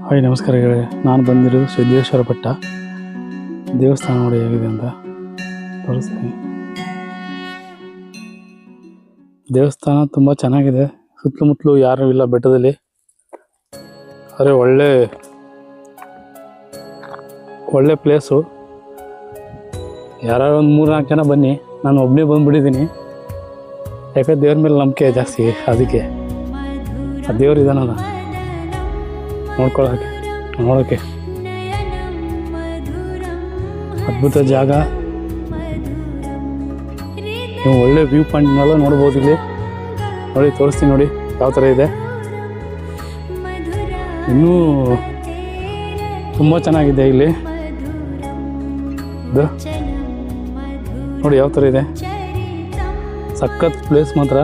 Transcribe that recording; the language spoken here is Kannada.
ಹಾಯ್ ನಮಸ್ಕಾರಗಳೇ, ನಾನು ಬಂದಿರೋದು ಸಿದ್ದೇಶ್ವರ ಬೆಟ್ಟ ದೇವಸ್ಥಾನ ನೋಡಿ ಹೇಗಿದೆ ಅಂತ ತೋರಿಸ್ತೀನಿ. ದೇವಸ್ಥಾನ ತುಂಬ ಚೆನ್ನಾಗಿದೆ. ಸುತ್ತಮುತ್ತಲು ಯಾರೂ ಇಲ್ಲ ಬೆಟ್ಟದಲ್ಲಿ. ಆದರೆ ಒಳ್ಳೆ ಪ್ಲೇಸು. ಯಾರು ಒಂದು 3-4 ಜನ ಬನ್ನಿ, ನಾನು ಒಬ್ಬನೇ ಬಂದುಬಿಟ್ಟಿದ್ದೀನಿ. ಯಾಕಂದ್ರೆ ದೇವ್ರ ಮೇಲೆ ನಂಬಿಕೆ ಜಾಸ್ತಿ, ಅದಕ್ಕೆ ಆ ದೇವ್ರು ಇದಾನಲ್ಲ ನೋಡೋಕ್ಕೆ ಅದ್ಭುತ ಜಾಗ. ನೀವು ಒಳ್ಳೆ ವ್ಯೂ ಪಾಯಿಂಟ್ನೆಲ್ಲ ನೋಡ್ಬೋದು ಇಲ್ಲಿ. ನೋಡಿ ತೋರಿಸ್ತೀನಿ, ನೋಡಿ ಯಾವ ಥರ ಇದೆ. ಇನ್ನೂ ತುಂಬ ಚೆನ್ನಾಗಿದೆ ಇಲ್ಲಿ. ನೋಡಿ ಯಾವ ಥರ ಇದೆ, ಸಖತ್ ಪ್ಲೇಸ್ ಮಾತ್ರ.